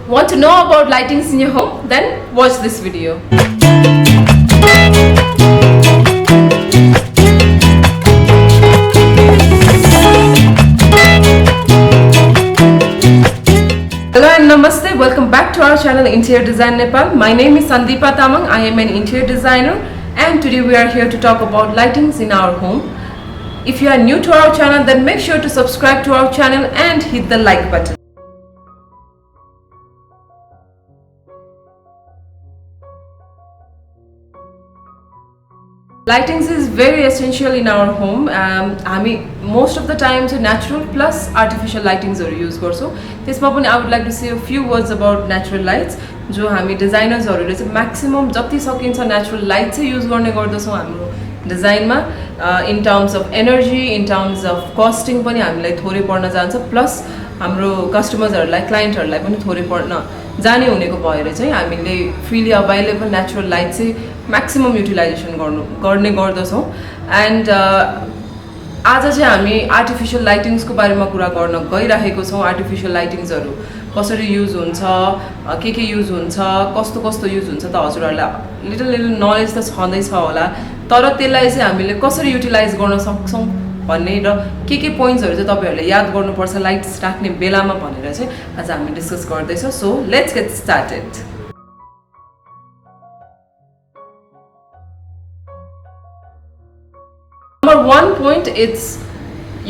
Want to know about lightings in your home? Then watch this video. Hello and namaste. Welcome back to our channel Interior Design Nepal. My name is Sandipa Tamang. I am an interior designer and today we are here to talk about lightings in our home. If you are new to our channel, then make sure to subscribe to our channel and hit the like button. Lightings is very essential in our home. Most of the times natural plus artificial lightings are used. So, I would like to say a few words about natural lights. जो हामी डिजाइनर्सहरुले चाहिँ maximum जति सकिन्छ natural light चाहिँ use गर्ने गर्दछौं हाम्रो डिजाइनमा in terms of energy, in terms of costing पनि हामीलाई थोरै पर्न जान्छ प्लस हाम्रो कस्टमर्सहरुलाई क्लाइन्टहरुलाई पनि थोरै पर्न जाने हुनेको भएर चाहिँ हामीले फ्रीली अवेलेबल नेचुरल लाइट चाहिँ म्याक्सिमम युटिलाइजेसन गर्ने गर्दछौं एन्ड आज चाहिँ हामी आर्टिफिशियल लाइटिङ्सको बारेमा कुरा गर्न गइरहेको छौं आर्टिफिशियल लाइटिङ्सहरु कसरी युज हुन्छ के युज हुन्छ कस्तो कस्तो युज हुन्छ त हजुरहरुलाई लिटल नलेज त छँदै छ होला तर त्यसलाई चाहिँ हामीले कसरी युटिलाइज गर्न सक्छौं भन्ने र के पोइन्ट्सहरु चाहिँ तपाईहरुले याद गर्नुपर्छ लाइट्स राख्ने बेलामा भनेर चाहिँ आज हामी डिस्कस गर्दै छौं so let's get started Number one point,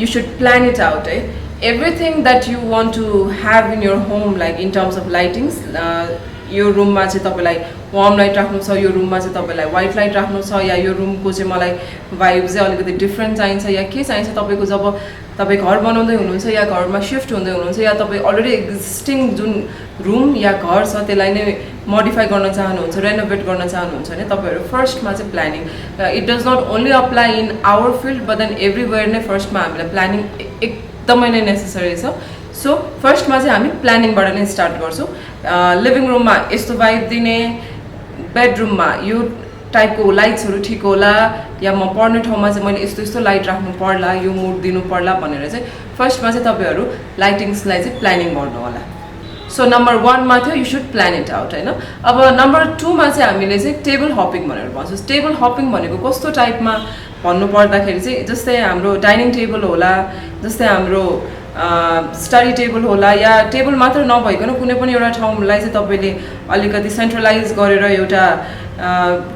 you should plan it out. Everything that you want to have in your home, like in terms of lightings, your room ma चाहिँ तपाईलाई warm light राख्नु छ यो रूममा चाहिँ तपाईलाई white light राख्नु छ या यो रूमको चाहिँ मलाई vibe चाहिँ अलिकति डिफरेंट चाहिन्छ या के चाहिन्छ तपाईको जब तपाई घर बनाउँदै हुनुहुन्छ या घरमा शिफ्ट हुँदै हुनुहुन्छ या तपाई अलरेडी एक्जिस्टिङ जुन रूम या घर छ त्यसलाई नै मोडिफाई गर्न चाहनुहुन्छ रेनोभेट गर्न चाहनुहुन्छ भने तपाईहरु फर्स्टमा चाहिँ planning it does not only apply in our field but then everywhere नै फर्स्टमा हामीलाई प्लानिङ एकदमै नै नेसेसरी छ सो फर्स्टमा चाहिँ हामी प्लानिङबाट नै स्टार्ट गर्छौं लिभिङ रूममा यस्तो भाइब दिने बेडरूममा यो टाइपको लाइट्सहरु ठीक होला या म पर्ने ठाउँमा चाहिँ मैले यस्तो लाइट राख्नु पर्ला यो मुड दिनु पर्ला भनेर चाहिँ फर्स्टमा चाहिँ तपाईहरु लाइटिङ्सलाई चाहिँ प्लानिङ गर्नु होला सो नम्बर 1 मा थियो you should plan it out हैन अब नम्बर 2 मा चाहिँ हामीले चाहिँ टेबल हपिङ भनेर भन्छौं टेबल हपिङ भनेको कस्तो टाइपमा भन्नु पर्दाखेरि चाहिँ जस्तै हाम्रो डाइनिङ टेबल होला जस्तै हाम्रो स्टडी टेबल होला या टेबल मात्र नभइकन कुनै पनि एउटा ठाउँलाई चाहिँ तपाईले अलिकति सेन्ट्रलाइज गरेर एउटा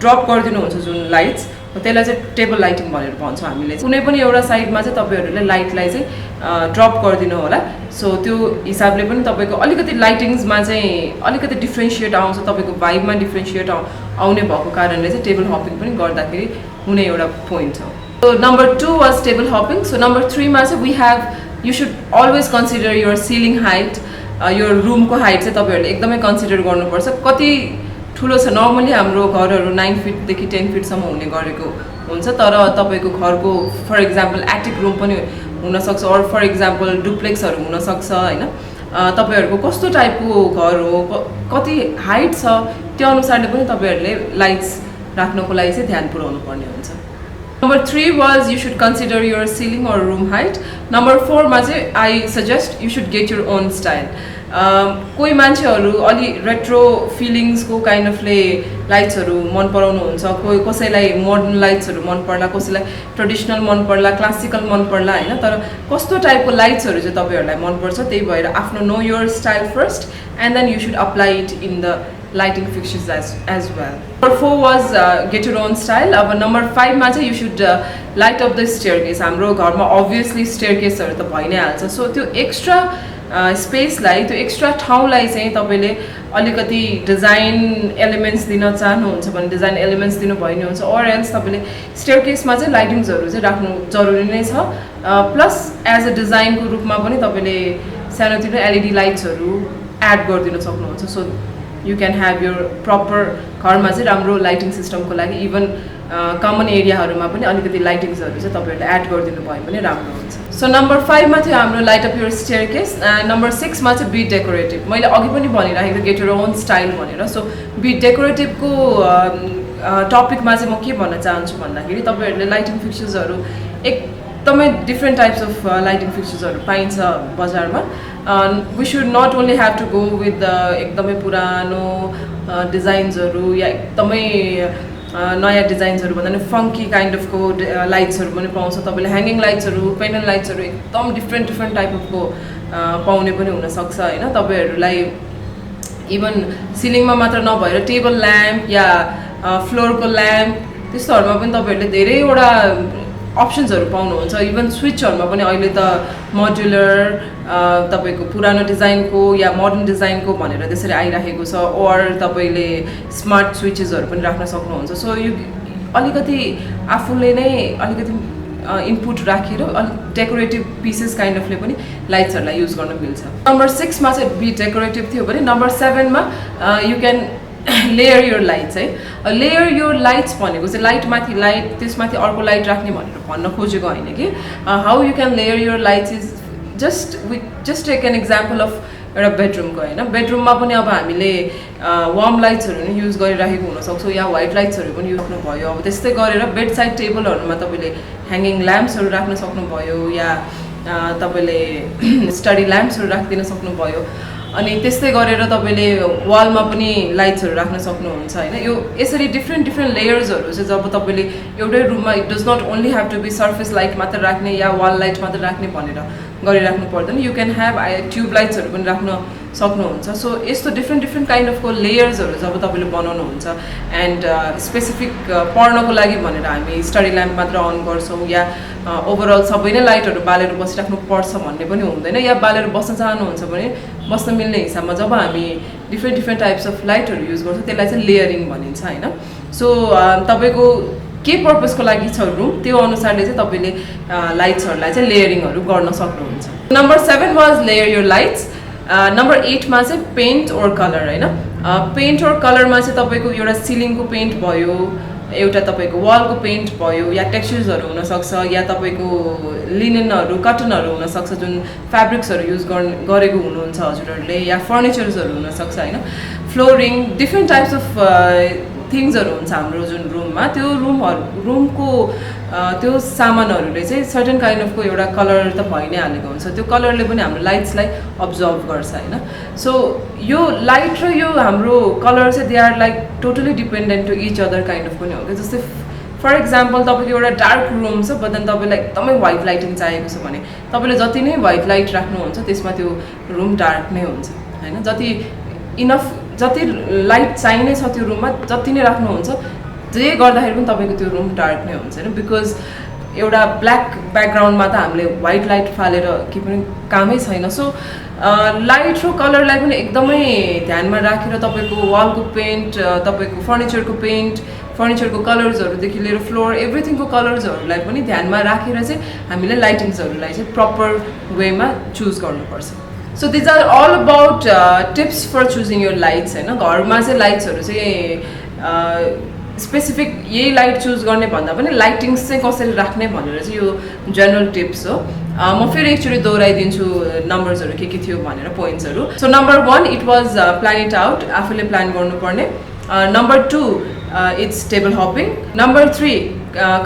ड्रप गरिदिनुहुन्छ जुन लाइट्स त्यसलाई चाहिँ टेबल लाइटिङ भनेर भन्छौं हामीले कुनै पनि एउटा साइडमा चाहिँ तपाईहरुले लाइटलाई चाहिँ ड्रप गरिदिनु होला सो त्यो हिसाबले पनि तपाईको अलिकति लाइटिङ्समा चाहिँ अलिकति डिफरेन्शिएट आउँछ तपाईको भाइबमा डिफरेन्शिएट आउने भएको कारणले चाहिँ टेबल हपिङ पनि गर्दाखेरि हुने एउटा पोइन्ट हो so number 2 was table hopping so number 3 मा चाहिँ we have you should always consider your ceiling height your room ko height चाहिँ तपाईहरुले एकदमै कन्सिडर गर्नुपर्छ कति ठुलो छ नर्मली हाम्रो घरहरु 9 फिट देखि 10 फिट सम्म हुने गरेको हुन्छ तर तपाईको घरको फर एक्जाम्पल एटिक रूम पनि हुन सक्छ अर फर एक्जाम्पल डुप्लेक्सहरु हुन सक्छ हैन तपाईहरुको कस्तो टाइपको घर हो कति हाइट छ त्यो अनुसारले पनि तपाईहरुले लाइट्स राख्नको लागि चाहिँ ध्यान पुर्याउनु पर्ने हुन्छ Number 3 was you should consider your ceiling or room height. Number 4 ma चाहिँ I suggest you should get your own style. कोही मान्छेहरु अलि रेट्रो फिलिङ्स को काइन्ड अफ ले लाइट्सहरु मन पराउनु हुन्छ कोही कसैलाई मोडर्न लाइट्सहरु मन पर्ला कसैलाई ट्रेडिसनल मन पर्ला क्लासिकल मन पर्ला हैन तर कस्तो टाइपको लाइट्सहरु चाहिँ तपाईहरुलाई मन पर्छ त्यही भएर आफ्नो know your style first and then you should apply it in the lighting fixtures as well. Number 4 was get your own style. अब number 5 मा चाहिँ you should light up the staircase. हाम्रो घरमा obviously staircase हरु त भइ नै हाल्छ सो त्यो एक्स्ट्रा स्पेसलाई त्यो एक्स्ट्रा ठाउँलाई चाहिँ तपाईले अलिकति डिजाइन एलिमेन्ट्स दिन चाहनुहुन्छ भने डिजाइन एलिमेन्ट्स दिनु भइ नै हुन्छ or else तपाईले staircase मा चाहिँ लाइटिङ्सहरु चाहिँ राख्नु जरुरी नै छ प्लस एज अ डिजाइनको रूपमा पनि तपाईले सानोतिनो LED लाइट्सहरु एड गरिदिन सक्नुहुन्छ so you can have your proper घरमा चाहिँ राम्रो लाइटिङ सिस्टमको लागि इभन कमन एरियाहरुमा पनि अलिकति लाइटिङ्सहरु चाहिँ तपाईहरुले एड गरिदिनु भयो भने राम्रो हुन्छ सो नम्बर 5 मा थियो हाम्रो light up your staircase number 6 मा चाहिँ बी डेकोरेटिभ मैले अघि पनि भनिराखेको गेट योर ओन स्टाइल भनेर सो बी डेकोरेटिभको टपिकमा चाहिँ म के भन्न चाहन्छु भन्दाखेरि तपाईहरुले लाइटिङ फिक्चर्सहरु एकदमै डिफरेन्ट टाइप्स अफ लाइटिङ फिक्चर्सहरु पाइन्छ बजारमा we should not only have to go with the एकदमै पुरानो डिजाइन्सहरु या एकदमै नयाँ डिजाइन्सहरु भन्दा नि फंकी काइन्ड अफ को लाइट्सहरु पनि पाउँछ तपाईले ह्याङ्गिङ लाइट्सहरु पेन्डल लाइट्सहरु एकदम डिफरेन्ट टाइप अफ को पाउने पनि हुन सक्छ हैन तपाईहरुलाई इभन सिलिङमा मात्र नभएर टेबल ल्याम्प या फ्लोरको ल्याम्प त्यस्तोहरुमा पनि तपाईहरुले धेरैवटा अप्सन्सहरु पाउनुहुन्छ इभन स्विचहरुमा पनि अहिले त मोड्युलर तपाईको पुरानो डिजाइनको या मोडर्न डिजाइनको भनेर त्यसरी आइराखेको छ ओर तपाईले स्मार्ट स्विचेसहरु पनि राख्न सक्नुहुन्छ सो यो अलिकति आफूले नै अलिकति इनपुट राखेर डेकोरेटिभ पीसेस काइन्ड अफले पनि लाइट्सहरुलाई युज गर्न मिल्छ नम्बर 6 मा चाहिँ बी डेकोरेटिभ थियो भने नम्बर 7 मा you can layer your lights है लेयर योर लाइट्स भनेको चाहिँ लाइट माथि लाइट त्यसमाथि अर्को लाइट राख्ने भनेर भन्न खोजेको हैन कि how you can layer your lights is just take an example of एउटा बेडरुमको हैन बेडरुममा पनि अब हामीले वार्म लाइट्सहरु नि युज गरिराखेको हुन सक्छौं या व्हाइट लाइट्सहरु पनि युज गर्नुभयो अब त्यस्तै गरेर बेड साइड टेबलहरुमा तपाईले ह्याङ्गिङ ल्याम्प्सहरु राख्न सक्नुभयो या तपाईले स्टडी ल्याम्प्सहरु राख्दिन सक्नुभयो अनि त्यस्तै गरेर तपाईले वालमा पनि लाइट्सहरु राख्न सक्नुहुन्छ हैन यो यसरी डिफरेन्ट लेयर्सहरु चाहिँ जब तपाईले एउटै रुममा it does not only have to be surface light मात्र राख्ने या वाल लाइट मात्र राख्ने भनेर गरिराख्नु पर्दैन यु क्यान ह्याभ ट्युब लाइट्सहरु पनि राख्न सक्नुहुन्छ सो यस्तो डिफरेन्ट काइन्ड अफ को लेयर्सहरु जब तपाईले बनाउनुहुन्छ एन्ड स्पेसिफिक पढ्नको लागि भनेर हामी स्टडी ल्याम्प मात्र अन गर्छौं या ओभरअल सबै नै लाइटहरु बालेर बसिराख्नु पर्छ भन्ने पनि हुँदैन या बालेर बस्न चाहनुहुन्छ भने बस्न मिल्ने हिसाबमा जब हामी डिफरेन्ट टाइप्स अफ लाइटहरु युज गर्छौं त्यसलाई चाहिँ लेयरिङ भनिन्छ हैन सो तपाईको के पर्पसको लागि छ रुम त्यो अनुसारले चाहिँ तपाईले लाइट्सहरुलाई चाहिँ लेयरिङहरु गर्न सक्नुहुन्छ number 7 was layer your lights number 8 मा चाहिँ पेन्ट ओर कलर हैन पेन्ट ओर कलरमा चाहिँ तपाईको एउटा सिलिङको पेन्ट भयो एउटा तपाईको वालको पेन्ट भयो या टेक्सचर्सहरु हुन सक्छ या तपाईको लिनेनहरु कटनहरु हुन सक्छ जुन फ्याब्रिक्सहरु युज गरेको हुनुहुन्छ हजुरहरुले या फर्निचर्सहरु हुन सक्छ हैन फ्लोरिङ डिफरेन्ट टाइप्स अफ थिङ्सहरु हुन्छ हाम्रो जुन रुममा त्यो रुमको त्यो सामानहरुले चाहिँ सर्टेन काइन्ड अफ को एउटा कलर त भइ नै हालेको हुन्छ त्यो कलरले पनि हाम्रो लाइट्सलाई अब्जर्भ गर्छ हैन सो यो लाइट र यो हाम्रो कलर चाहिँ they are like totally dependent to each other kind of पनि हो के जस्तै फर एक्जाम्पल तपाईको एउटा डार्क रुम छ बट देन तपाईलाई एकदमै व्हाइट लाइटिङ चाहिएको छ भने तपाईले जति नै व्हाइट लाइट राख्नुहुन्छ त्यसमा त्यो रुम डार्क नै हुन्छ हैन जति लाइट चाहिने छ त्यो रुममा जति नै राख्नुहुन्छ जे गर्दाखेरि पनि तपाईको त्यो रुम डार्क नै हुन्छ हैन बिकज एउटा ब्ल्याक ब्याकग्राउन्डमा त हामीले व्हाइट लाइट फालेर के पनि कामै छैन सो लाइट र कलरलाई पनि एकदमै ध्यानमा राखेर तपाईको वालको पेन्ट तपाईको फर्निचरको कलर्सहरुदेखि लिएर फ्लोर एभ्रिथिङको कलर्सहरुलाई पनि ध्यानमा राखेर चाहिँ हामीले लाइटिङ्सहरुलाई चाहिँ प्रपर वेमा चुज गर्नुपर्छ So these are all about tips for choosing your lights हैन घरमा चाहिँ लाइट्सहरु चाहिँ स्पेसिफिक यही लाइट चुज गर्ने भन्दा पनि लाइटिङ्स चाहिँ कसरी राख्ने भनेर चाहिँ यो जनरल टिप्स हो म फेरि एकचोटी दोहोऱ्याइदिन्छु नम्बर्सहरु के थियो भनेर पोइन्ट्सहरु so number 1 it was plan it out आफूले प्लान गर्नुपर्ने number 2 it's table hopping number 3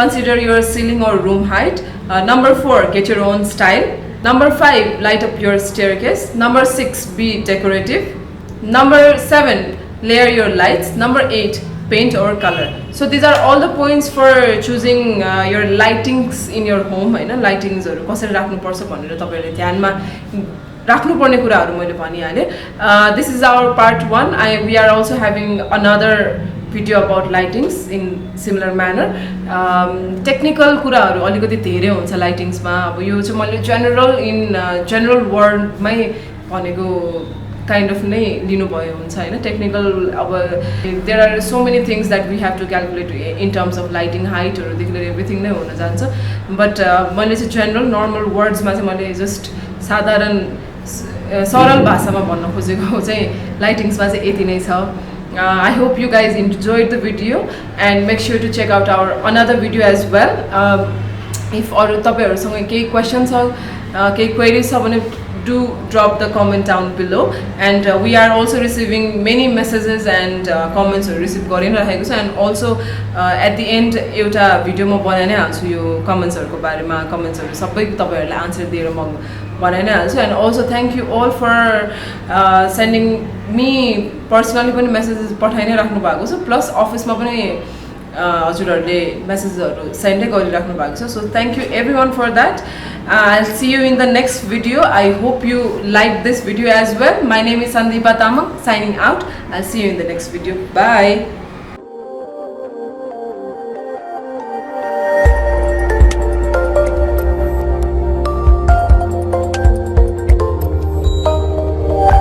consider your ceiling और room height number 4 get your own style Number 5, light up your staircase. Number 6, be decorative. Number 7, layer your lights. Number 8, paint or color. So these are all the points for choosing your lightings in your home. हैन लाइटिङ्सहरु कसरी राख्नु पर्छ भनेर तपाईहरुले ध्यानमा राख्नु पर्ने कुराहरु मैले भनिहाले this is our part 1 we are also having another video about lightings in similar manner technical कुराहरु अलिकति धेरै हुन्छ लाइटिङ्समा अब यो चाहिँ मैले जनरल वर्डमै भनेको kind of नै लिनु भयो हुन्छ हैन टेक्निकल अब there are so many things that we have to calculate in terms of lighting height or everything नै हुन जान्छ but मैले चाहिँ जनरल नर्मल वर्ड्समा चाहिँ मैले जस्ट साधारण सरल भाषामा भन्न खोजेको चाहिँ लाइटिङ्समा चाहिँ यति नै छ I hope you guys enjoyed the video and make sure to check out our another video as well if अरु तपाईहरुसँग केही क्वेशन छ केही क्वेरीज छ भने do drop the comment down below and we are also receiving many messages and comments receive गरिरहेको छ and also at the end एउटा video म बनाइ नै हाल्छु यो कमेन्ट्सहरुको बारेमा कमेन्ट्सहरु सबै तपाईहरुले आन्सर दिएर म भने नै हाल्छु and also thank you all for sending me personally पनि मेसेजेस पठाइ नै राख्नु भएको छ प्लस अफिसमा पनि हजुरहरूले मेसेजहरू सेन्डै गरिराख्नु भएको छ so thank you everyone for that I'll see you in the next video. I hope you liked this video as well. My name is Sandipa Tamang signing out. I'll see you in the next video. Bye.